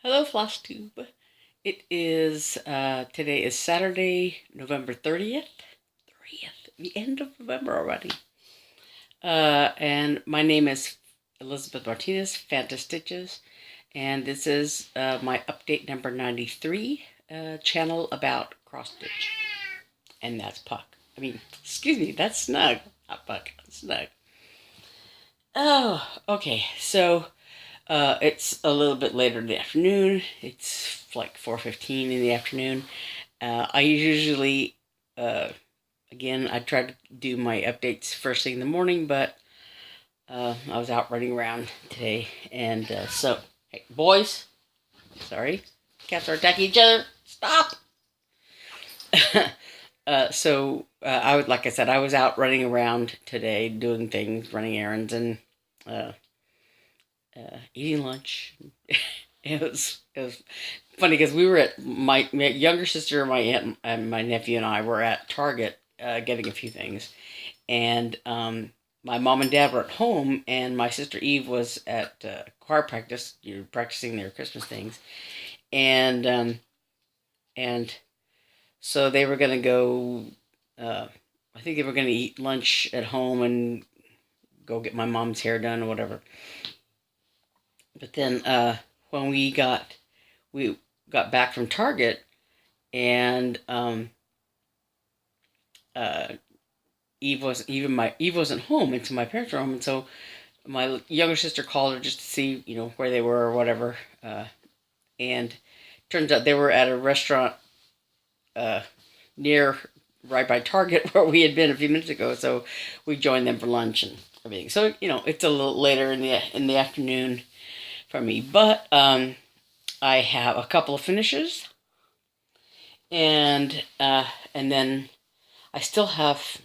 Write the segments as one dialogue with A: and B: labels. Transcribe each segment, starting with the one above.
A: Hello, Flosstube. It is, today is Saturday, November 30th. The end of November already. And my name is Elizabeth Martinez, phantastitches, and this is my update number 93 channel about cross-stitch. And that's Puck. Excuse me, that's Snug. Not Puck, Snug. Oh, okay, so it's a little bit later in the afternoon. It's like 4:15 in the afternoon. I usually, again, I try to do my updates first thing in the morning, but I was out running around today, and so, hey, boys, sorry, cats are attacking each other. Stop! Like I said, I was out running around today, doing things, running errands, and eating lunch. It was funny because we were at my younger sister, my aunt, and my nephew and I were at Target getting a few things, and my mom and dad were at home, and my sister Eve was at choir practice, practicing their Christmas things, and so they were gonna go. I think they were gonna eat lunch at home and go get my mom's hair done or whatever. But then when we got back from Target, and Eve wasn't home, and so my parents were home, and so my younger sister called her just to see where they were or whatever, and turns out they were at a restaurant near right by Target where we had been a few minutes ago. So we joined them for lunch and everything. So it's a little later in the afternoon for me, but I have a couple of finishes, and then I still have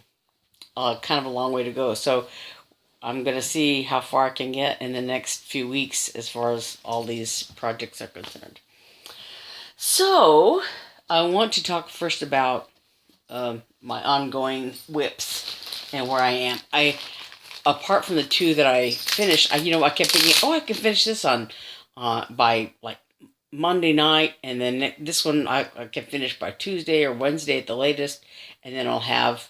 A: kind of a long way to go. So I'm gonna see how far I can get in the next few weeks as far as all these projects are concerned. So I want to talk first about my ongoing whips and where I am. Apart from the two that I finished, I kept thinking, oh, I can finish this on by like Monday night, and then this one I can finish by Tuesday or Wednesday at the latest, and then I'll have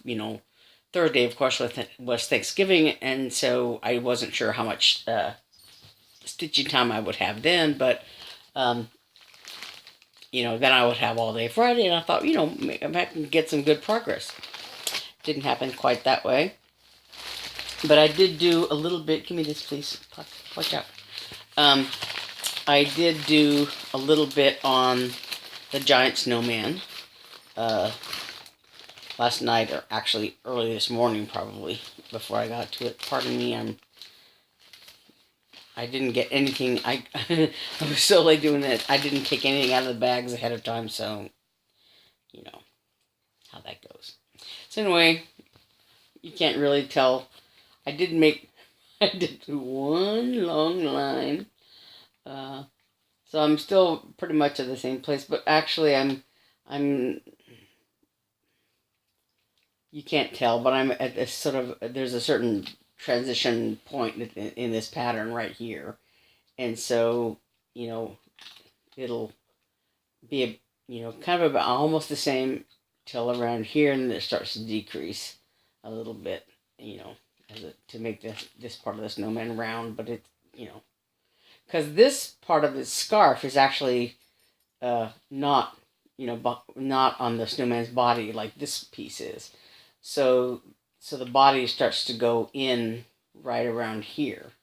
A: Thursday, of course, was Thanksgiving, and so I wasn't sure how much stitching time I would have then, but then I would have all day Friday, and I thought, maybe I can get some good progress. Didn't happen quite that way. But I did do a little bit. Give me this, please. Watch out. I did do a little bit on the giant snowman last night, or actually early this morning, probably, before I got to it. Pardon me, I didn't get anything. I was so late doing it. I didn't take anything out of the bags ahead of time, so you know how that goes. So anyway, you can't really tell. I did do one long line. So I'm still pretty much at the same place, but actually I'm, you can't tell, but I'm at this there's a certain transition point in this pattern right here. And so, it'll be, kind of about almost the same till around here, and then it starts to decrease a little bit, to make this part of the snowman round, but it's, because this part of his scarf is actually not, not on the snowman's body like this piece is. So the body starts to go in right around here.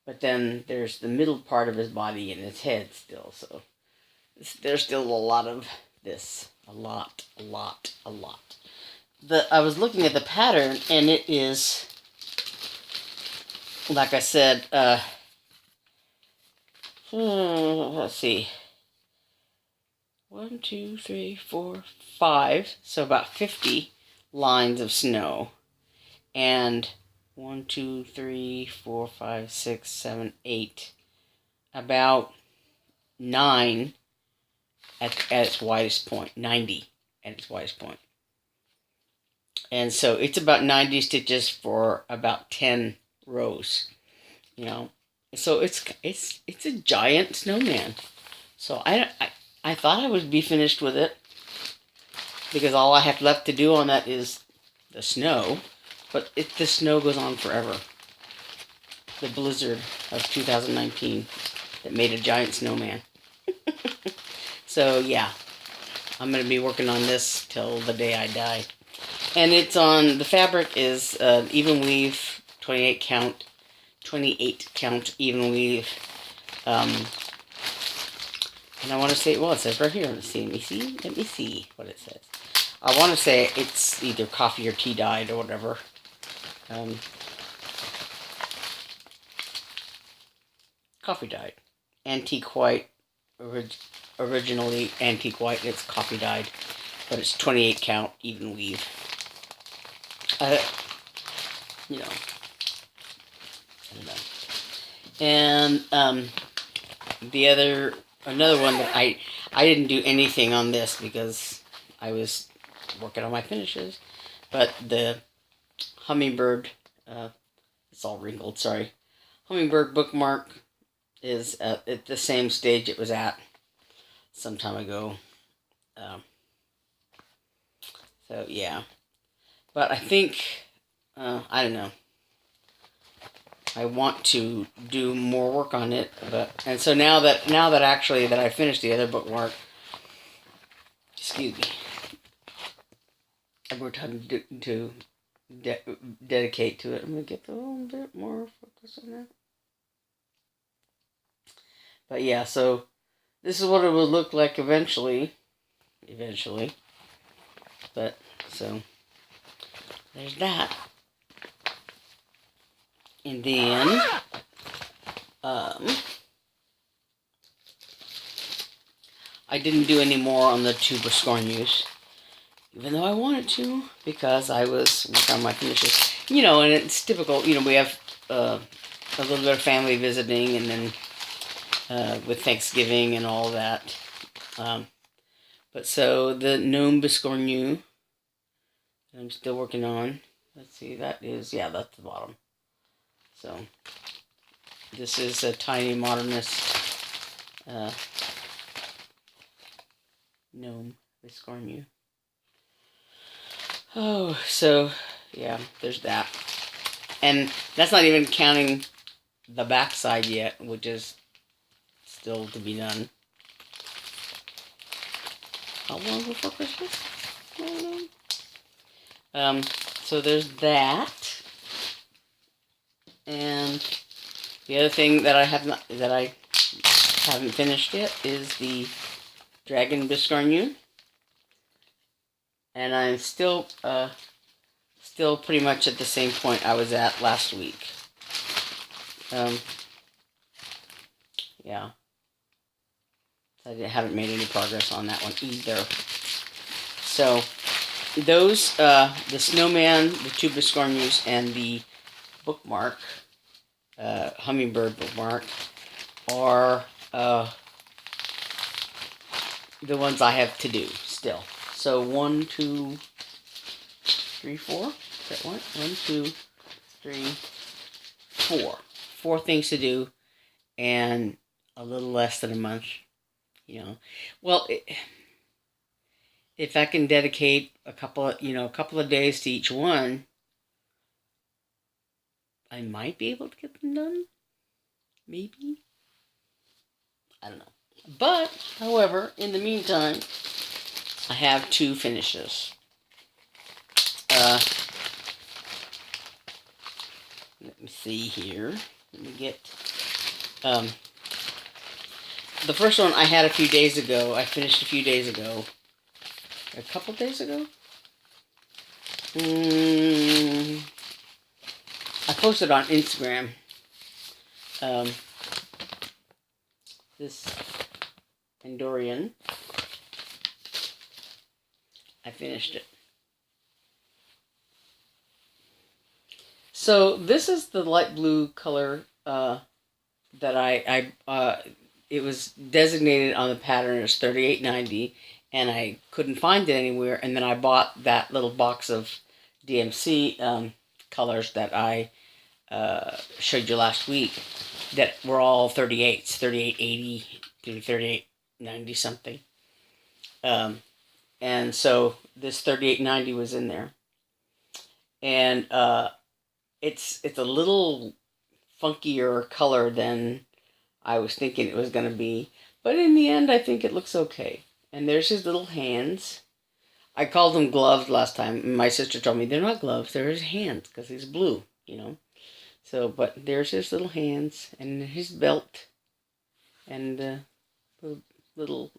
A: But then there's the middle part of his body and his head still. So there's still a lot of this. A lot. I was looking at the pattern, and it is, like I said, let's see. 1, 2, 3, 4, 5. So about 50 lines of snow. And 1, 2, 3, 4, 5, 6, 7, 8. About 9 at its widest point. 90 at its widest point. And so it's about 90 stitches for about 10 rows. So it's a giant snowman. So I thought I would be finished with it, because all I have left to do on that is the snow. But the snow goes on forever. The blizzard of 2019 that made a giant snowman. So yeah, I'm going to be working on this till the day I die. And it's on, the fabric is even weave, 28 count even weave. And I want to say, well, it says right here. Let me see what it says. I want to say it's either coffee or tea dyed or whatever. Coffee dyed. Antique white. Originally antique white. It's coffee dyed. But it's 28 count even weave. You know. I don't know. And another one that I didn't do anything on this because I was working on my finishes, but the Hummingbird, it's all wrinkled, sorry. Hummingbird bookmark is at the same stage it was at some time ago. So yeah, but I think, I don't know. I want to do more work on it, and so now that actually that I finished the other bookmark, excuse me, I have more time to dedicate to it. I'm gonna get a little bit more focus on that. But yeah, so this is what it would look like eventually. But so there's that. And then, I didn't do any more on the two Biscornus, even though I wanted to, because I was working on my finishes. You know, and it's typical, you know, we have a little bit of family visiting, and then with Thanksgiving and all that. But so the Gnome Biscornu, I'm still working on. Let's see, that's the bottom. So, this is a Tinymodernist Gnome Biscornu. Oh, so, yeah, there's that. And that's not even counting the back side yet, which is still to be done. How long before Christmas? I don't know. So there's that. And the other thing that I haven't finished yet is the Dragon Biscornu, and I'm still pretty much at the same point I was at last week. Yeah, I haven't made any progress on that one either. So those, the Snowman, the two Biscornus, and the bookmark, Hummingbird bookmark, are the ones I have to do still. So 1, 2, 3, 4. Is that one? 1, 2, 3, 4. 4 things to do, and a little less than a month. You know, well, if I can dedicate a couple of days to each one, I might be able to get them done. Maybe. I don't know. But, however, in the meantime, I have 2 finishes. Let me see here. Let me get... the first one I had a few days ago. I finished a few days ago. A couple days ago? I posted on Instagram this Andorian. I finished it. So this is the light blue color that it was designated on the pattern as 3890, and I couldn't find it anywhere, and then I bought that little box of DMC colors that I showed you last week that were all 38s, 3880 through 38 90 something. And so this 3890 was in there. And it's a little funkier color than I was thinking it was going to be. But in the end, I think it looks okay. And there's his little hands. I called them gloves last time. My sister told me they're not gloves, they're his hands, because he's blue, you know. So, but there's his little hands and his belt and the little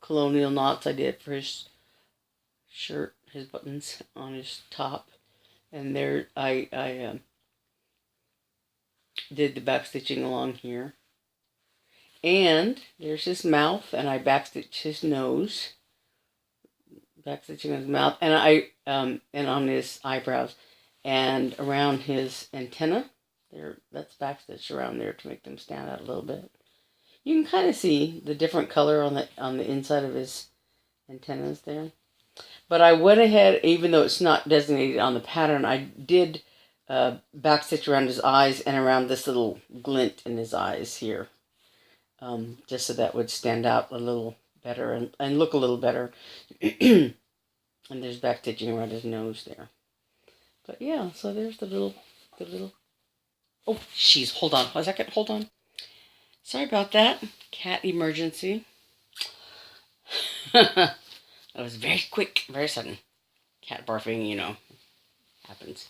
A: colonial knots I did for his shirt, his buttons on his top. And there, I did the backstitching along here. And there's his mouth, and I backstitched his nose. Backstitching on his mouth, and on his eyebrows, and around his antenna. There, that's backstitched around there to make them stand out a little bit. You can kind of see the different color on the inside of his antennas there. But I went ahead, even though it's not designated on the pattern, I did backstitch around his eyes and around this little glint in his eyes here, just so that would stand out a little better and look a little better. And there's backstitching around his nose there. But yeah, so there's the little. Oh, jeez, hold on a second, hold on. Sorry about that. Cat emergency. That was very quick, very sudden. Cat barfing, you know, happens.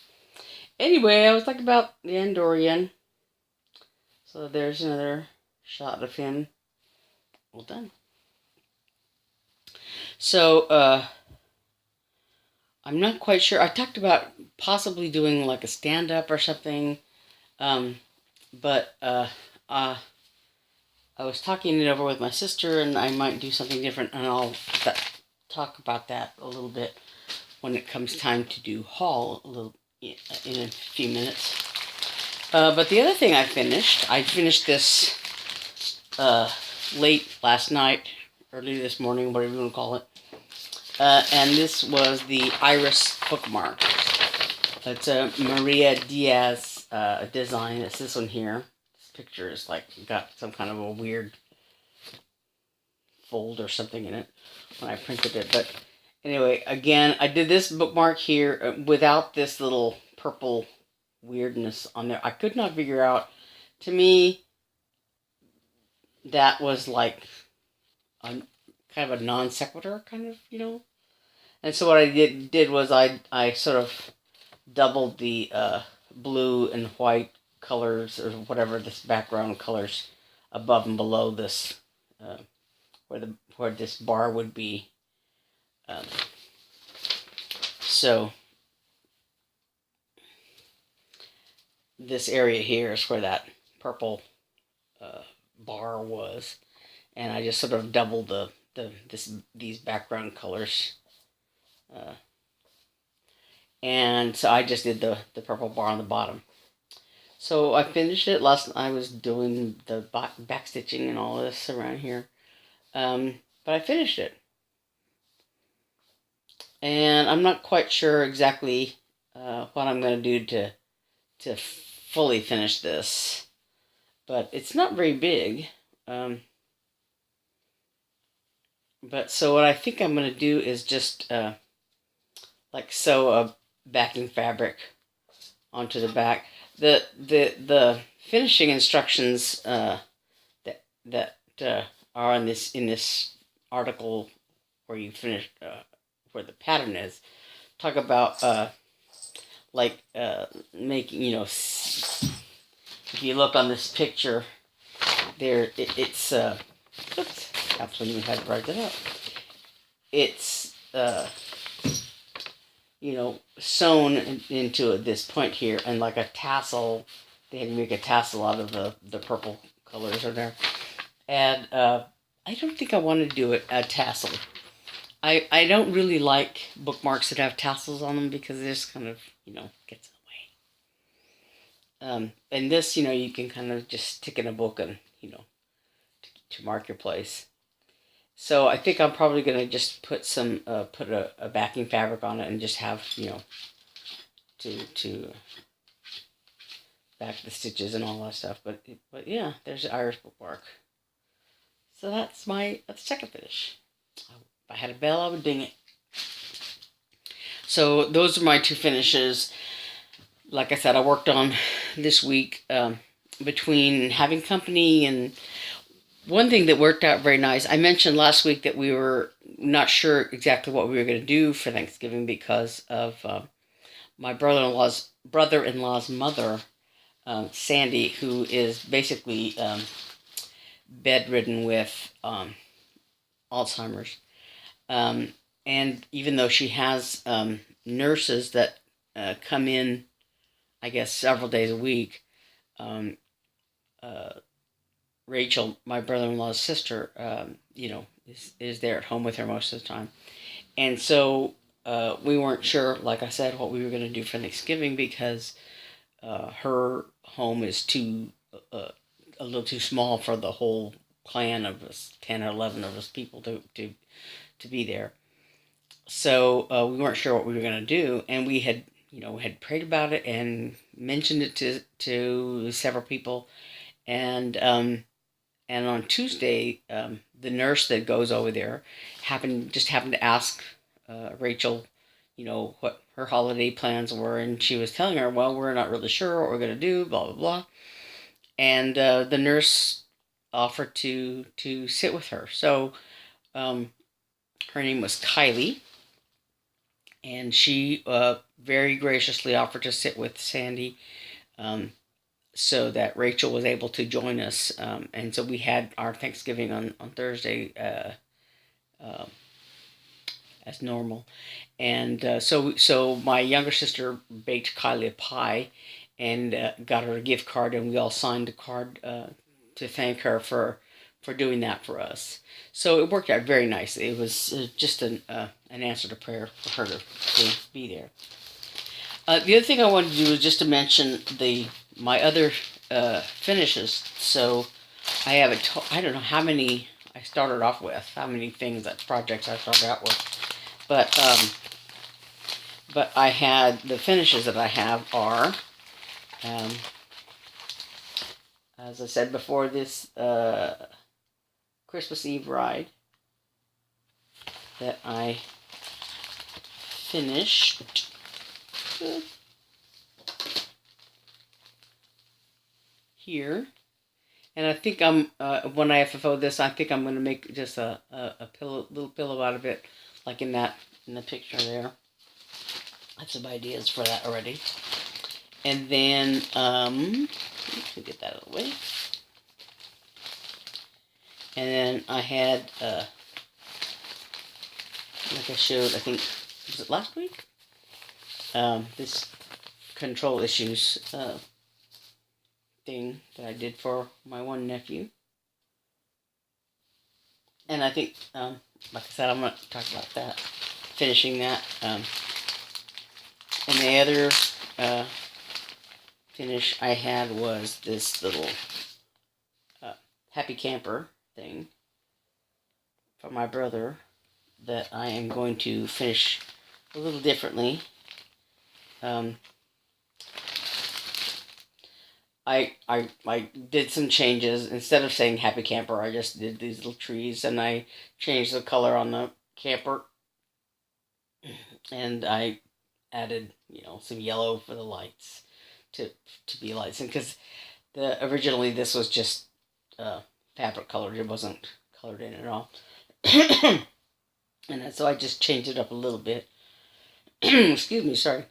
A: Anyway, I was talking about the Andorian. So there's another shot of him. Well done. So, I'm not quite sure. I talked about possibly doing like a stand-up or something. But I was talking it over with my sister, and I might do something different, and I'll talk about that a little bit when it comes time to do haul in a few minutes. But the other thing I finished this late last night, early this morning, whatever you want to call it. And this was the Iris bookmark. It's a Maria Diaz design. It's this one here. This picture is like got some kind of a weird fold or something in it when I printed it. But anyway, again, I did this bookmark here without this little purple weirdness on there. I could not figure out. To me, that was like a kind of a non sequitur, kind of, you know. And so what I did was I sort of doubled the blue and white colors, or whatever, this background colors above and below this, where this bar would be. So this area here is where that purple bar was, and I just sort of doubled these background colors. And so I just did the purple bar on the bottom. So I finished it last night. I was doing the backstitching and all this around here. But I finished it. And I'm not quite sure exactly what I'm going to do to fully finish this. But it's not very big. But so what I think I'm going to do is just like sew a backing fabric onto the back. The finishing instructions that are in this article where you finish where the pattern is talk about making, you know, if you look on this picture there, it's oops, that's when you had to write it up. It's you know, sewn into this point here, and like a tassel. They had to make a tassel out of the purple colors are there. And I don't think I want to do it a tassel. I don't really like bookmarks that have tassels on them because this kind of, you know, gets in the way. And this, you know, you can kind of just stick in a book and, you know, to mark your place. So I think I'm probably going to just put some, put a backing fabric on it and just have, you know, to back the stitches and all that stuff. But yeah, there's the Irish bookmark. So that's my second finish. If I had a bell, I would ding it. So those are my 2 finishes. Like I said, I worked on this week between having company, and one thing that worked out very nice. I mentioned last week that we were not sure exactly what we were going to do for Thanksgiving because of my brother-in-law's mother, Sandy, who is basically bedridden with Alzheimer's. And even though she has nurses that come in, I guess, several days a week, Rachel, my brother-in-law's sister, is there at home with her most of the time. And so we weren't sure, like I said, what we were going to do for Thanksgiving because her home is a little too small for the whole clan of us, 10 or 11 of us people to be there. So we weren't sure what we were going to do, and we had prayed about it and mentioned it to several people, and on Tuesday, the nurse that goes over there happened to ask Rachel, what her holiday plans were, and she was telling her, well, we're not really sure what we're going to do, blah, blah, blah. And the nurse offered to sit with her. So her name was Kylie, and she very graciously offered to sit with Sandy so that Rachel was able to join us. And so we had our Thanksgiving on Thursday as normal. And so my younger sister baked Kylie a pie and got her a gift card, and we all signed a card to thank her for doing that for us. So it worked out very nicely. It was just an answer to prayer for her to be there. The other thing I wanted to do was just to mention my other finishes. So I have I don't know how many I started off with, how many projects I started out with, but I had the finishes that I have are, as I said before, this Christmas Eve ride that I finished. Here, and I think when I FFO this, I think I'm going to make just a little pillow out of it, like in the picture there. I have some ideas for that already. And then let me get that out of the way. And then I had like I showed, I think, was it last week? This control issues thing that I did for my one nephew. And I think, like I said, I'm going to talk about that, finishing that. And the other finish I had was this little happy camper thing for my brother that I am going to finish a little differently. I did some changes. Instead of saying happy camper, I just did these little trees, and I changed the color on the camper, and I added, some yellow for the lights to be lights. And because originally this was just fabric colored, it wasn't colored in at all. And so I just changed it up a little bit. Excuse me, sorry.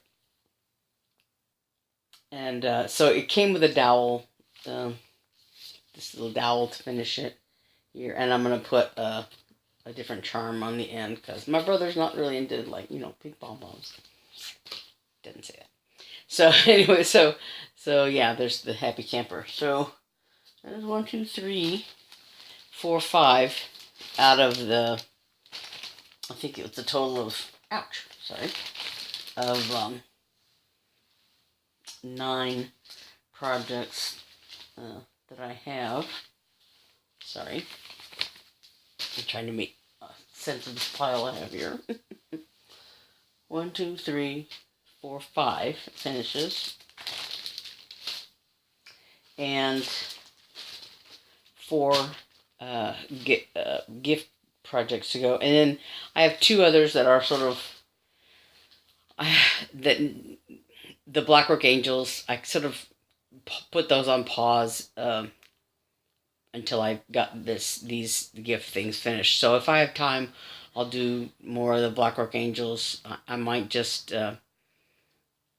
A: And so it came with a dowel, this little dowel to finish it here. And I'm going to put a different charm on the end because my brother's not really into, pink pom-poms. Didn't say that. So anyway, so yeah, there's the happy camper. So there's 1, 2, 3, 4, 5 out of the, I think it was a total of, of 9 projects that I have. Sorry. I'm trying to make sense of this pile I have here. 1, 2, 3, 4, 5 finishes. And 4 gift projects to go. And then I have two others that are sort of that the Blackrock Angels. I sort of put those on pause until I got these gift things finished. So if I have time, I'll do more of the Blackrock Angels. I might just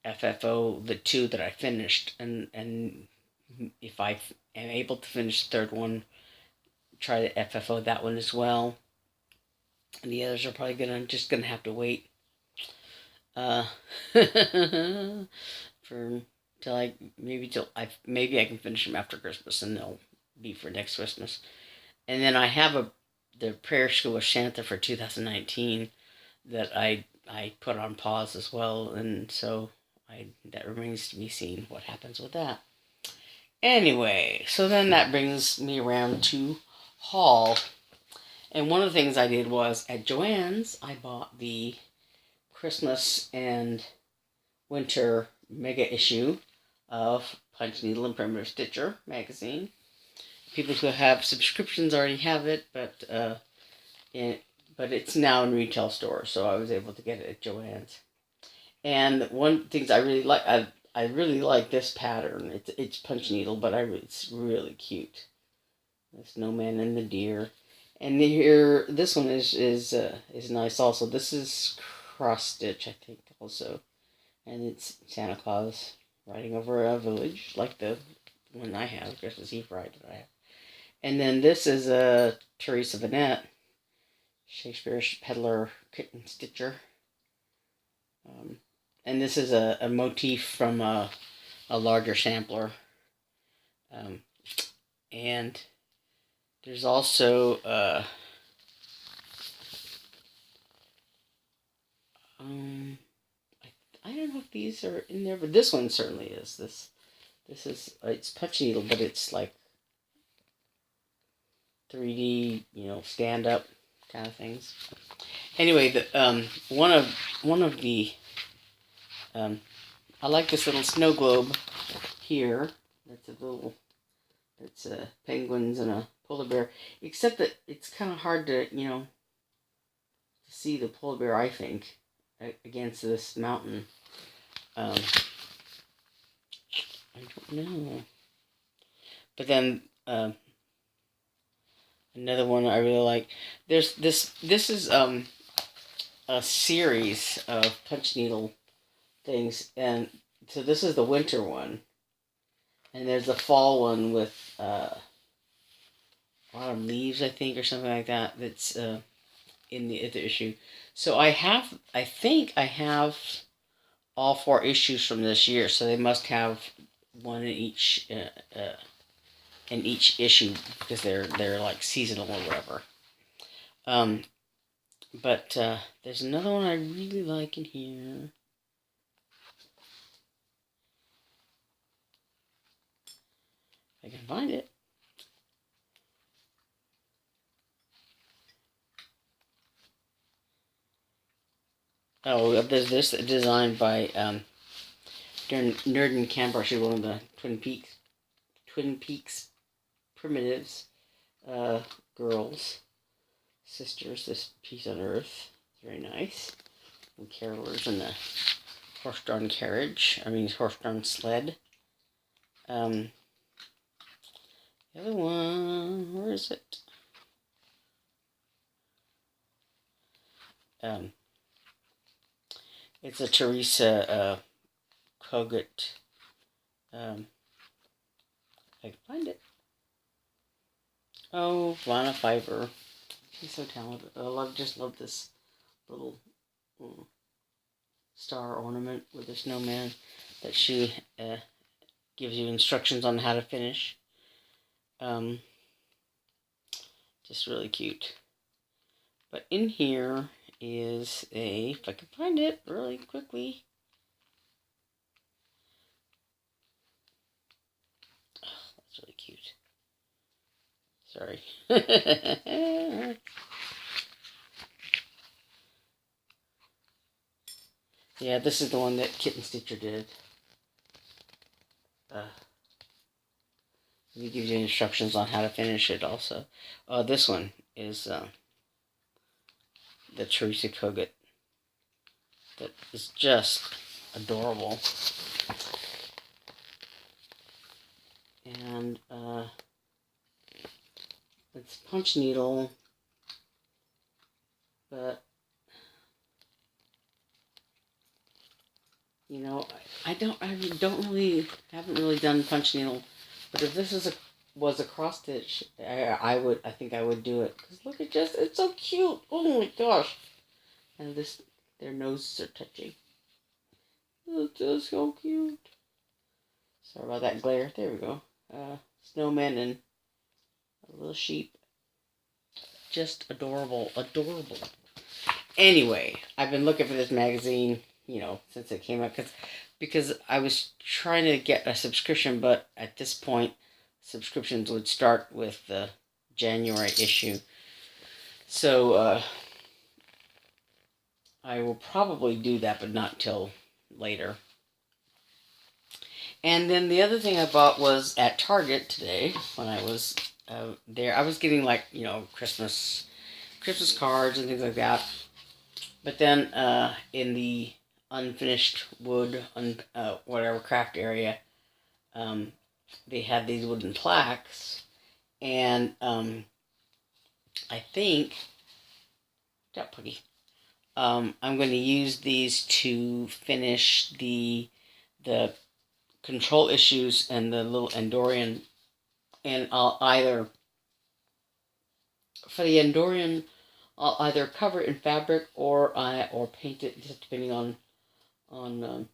A: FFO the two that I finished, and if I am able to finish the third one, try to FFO that one as well. And the others are probably just gonna have to wait for till I maybe I can finish them after Christmas, and they'll be for next Christmas. And then I have the Prayer School of Shantha for 2019 that I put on pause as well, and so that remains to be seen what happens with that. Anyway, so then that brings me around to haul. And one of the things I did was at Joann's, I bought the Christmas and Winter mega issue of Punch Needle and Primitive Stitcher magazine. People who have subscriptions already have it, but it's now in retail stores, so I was able to get it at Joann's. And one of the things I really like, I really like this pattern. It's Punch Needle, but it's really cute. The snowman and the deer, and here this one is nice also. This is cross stitch, I think, also, and it's Santa Claus riding over a village like the one I have, Christmas Eve ride that I have. And then this is a Teresa Vanette, Shakespeare's Peddler Kitten Stitcher. And this is a motif from a larger sampler. And there's also I don't know if these are in there, but this one certainly is. This is it's Punch Needle, but it's like 3D, stand up kind of things. Anyway, the one of the I like this little snow globe here. It's penguins and a polar bear. Except that it's kind of hard to to see the polar bear, I think, against this mountain. I don't know. But then another one I really like. There's this is a series of Punch Needle things, and so this is the winter one, and there's the fall one with autumn leaves, I think, or something like that. That's in the other issue. So I think I have all 4 issues from this year. So they must have one in each issue because they're like seasonal or whatever. But there's another one I really like in here. If I can find it. Oh, there's this designed by Nerd and Camber. She's one of the Twin Peaks primitives girls, sisters. This piece on Earth, very nice. And carolers in the horse-drawn carriage. Horse-drawn sled. The other one, where is it? It's a Teresa Kogut. I can find it. Oh, Lana Fiber. She's so talented. Just love this little star ornament with a snowman that she gives you instructions on how to finish. Just really cute. But in here is if I can find it really quickly. Oh, that's really cute. Sorry. Yeah, this is the one that Kitten Stitcher did. It gives you instructions on how to finish it also. This one is the Teresa Kogut. That is just adorable. And it's punch needle, but you know, I haven't really done punch needle, but if this was a cross stitch, I think I would do it, because look at it's so cute. Oh my gosh. And their noses are touching. It's just so cute. Sorry about that glare. There we go. Snowman and a little sheep. Just adorable. Adorable. Anyway, I've been looking for this magazine, since it came out, because I was trying to get a subscription, but at this point, subscriptions would start with the January issue. So, I will probably do that, but not till later. And then the other thing I bought was at Target today, when I was there. I was getting, Christmas cards and things like that. But then in the unfinished wood, whatever craft area, they had these wooden plaques. And I think, I'm going to use these to finish the control issues and the little Andorian, and I'll either cover it in fabric or paint it, just depending on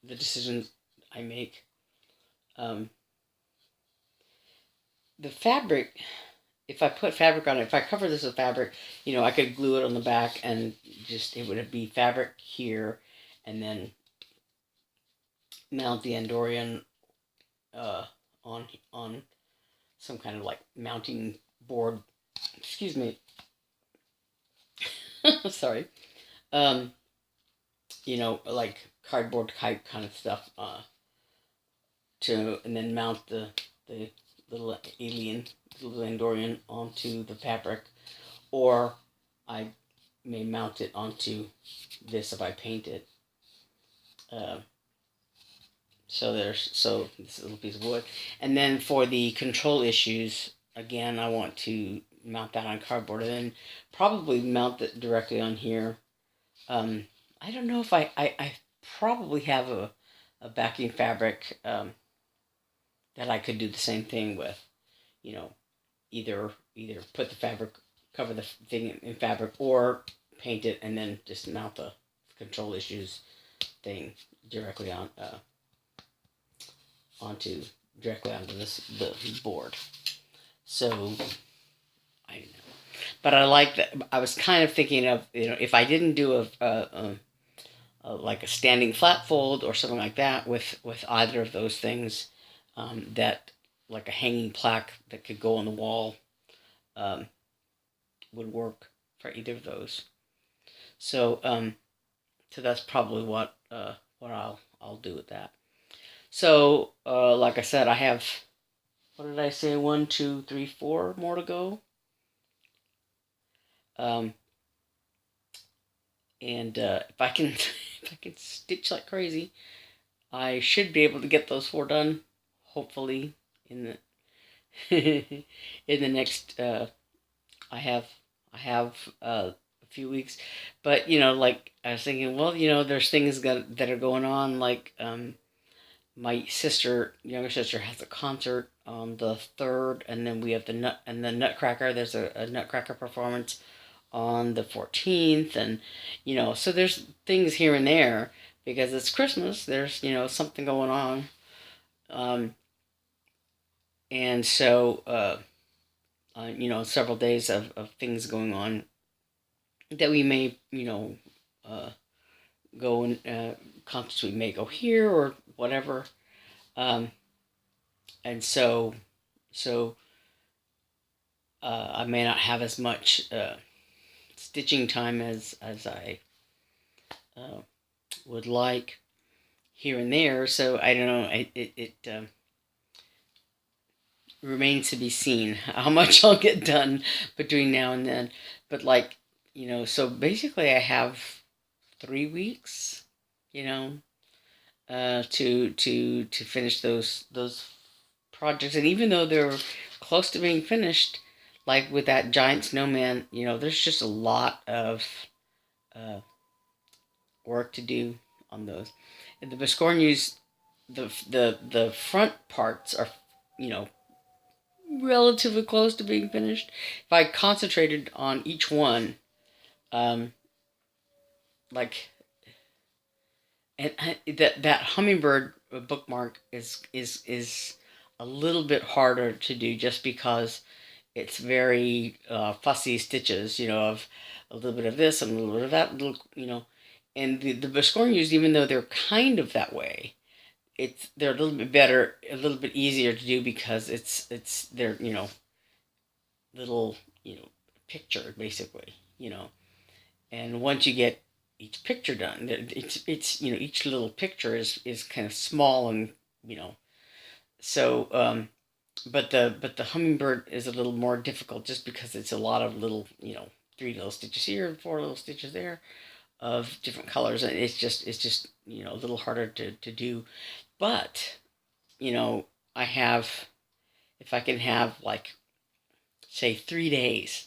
A: the decisions I make. The fabric, if I put fabric on it, if I cover this with fabric, I could glue it on the back and it would be fabric here, and then mount the Andorian on some kind of mounting board. Excuse me. Sorry. Like cardboard type kind of stuff. And then mount the little Andorian onto the fabric, or I may mount it onto this if I paint it. So this little piece of wood. And then for the control issues, again, I want to mount that on cardboard, and then probably mount it directly on here. I don't know if I probably have a backing fabric that I could do the same thing with. Either put the fabric, cover the thing in fabric, or paint it and then just mount the control issues thing directly on directly onto the board. So I don't know, but I like that. I was kind of thinking of, if I didn't do like a standing flat fold or something like that with either of those things, that like a hanging plaque that could go on the wall would work for either of those. So so that's probably what I'll do with that. So like I said, I have, what did I say, 1, 2, 3, 4 more to go. And if I can stitch like crazy, I should be able to get those 4 done, hopefully in the in the next I have a few weeks. But like I was thinking, well, there's things that are going on, like my younger sister has a concert on the 3rd, and then we have the Nutcracker. There's a Nutcracker performance on the 14th, and so there's things here and there, because it's Christmas. There's something going on, and so several days of things going on that we may go and concerts we may go here or whatever, and so I may not have as much stitching time as I would like here and there. So I don't know. It remains to be seen how much I'll get done between now and then. But like, so basically I have 3 weeks, to finish those projects. And even though they're close to being finished, like with that giant snowman, there's just a lot of work to do on those. And the Biscornus, the front parts are, relatively close to being finished. If I concentrated on each one, like, and that hummingbird bookmark is a little bit harder to do just because it's very fussy stitches, of a little bit of this and a little bit of that, and the Biscornus, even though they're kind of that way, they're a little bit better, a little bit easier to do because they're little picture basically, and once you get each picture done, it's each little picture is kind of small and so but the hummingbird is a little more difficult just because it's a lot of little 3 little stitches here, 4 little stitches there of different colors, and it's just a little harder to do. But I have, if I can have like say 3 days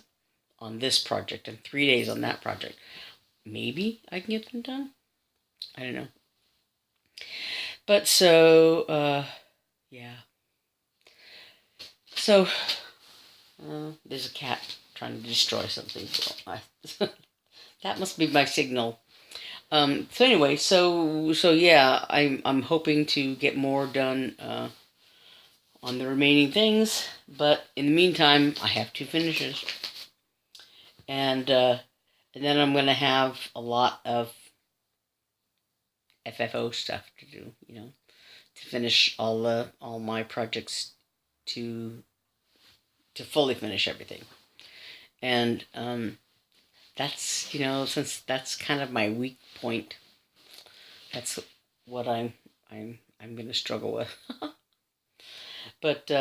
A: on this project and 3 days on that project, maybe I can get them done. I don't know. But so yeah, so there's a cat trying to destroy something, so that must be my signal. So anyway, so yeah, I'm hoping to get more done on the remaining things, but in the meantime, I have 2 finishes, and then I'm gonna have a lot of FFO stuff to do, to finish all my projects, to fully finish everything, and that's since that's kind of my weak point, that's what I'm gonna struggle with. But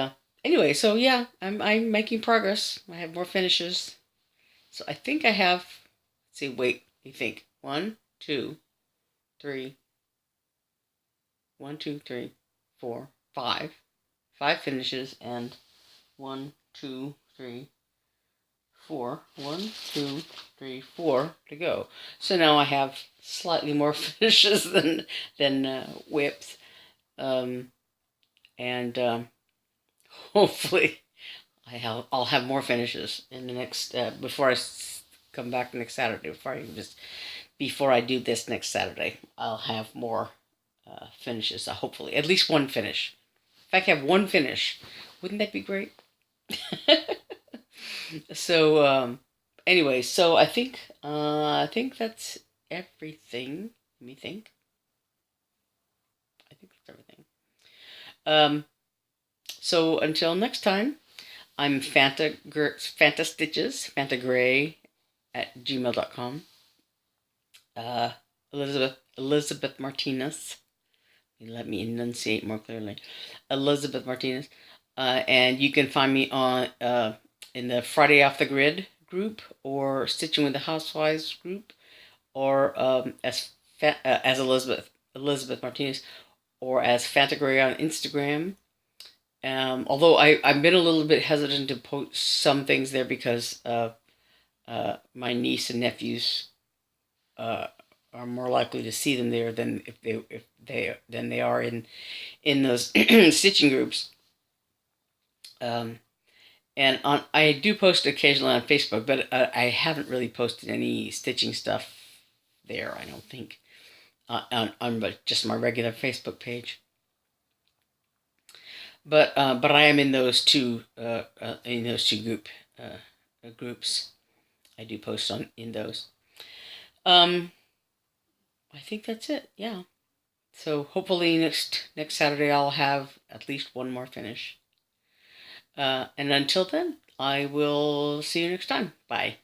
A: anyway, so yeah, I'm making progress. I have more finishes, so I think I have. Let's see, wait, you think 1, 2, 3, 1, 2, 3, 4, 5 finishes, and 1, 2, 3, 4. 1, 2, 3, 4 to go. So now I have slightly more finishes than whips, and hopefully I'll have more finishes in the next before I come back next Saturday. Before I do this next Saturday, I'll have more finishes. Hopefully, at least one finish. If I can have one finish, wouldn't that be great? So anyway, so I think that's everything. Let me think. I think that's everything. So until next time, I'm phantastitches, phantagray @gmail.com. Elizabeth Martinez. Let me enunciate more clearly. Elizabeth Martinez. And you can find me on in the Friday Off the Grid group, or Stitching with the Housewives group, or as Elizabeth Martinez, or as Phantagray on Instagram. Although I've been a little bit hesitant to post some things there because my niece and nephews are more likely to see them there than than they are in those stitching groups. And I do post occasionally on Facebook, but I haven't really posted any stitching stuff there, I don't think, on just my regular Facebook page. But I am in those two groups. I do post in those. I think that's it. Yeah. So hopefully next Saturday I'll have at least one more finish. And until then, I will see you next time. Bye.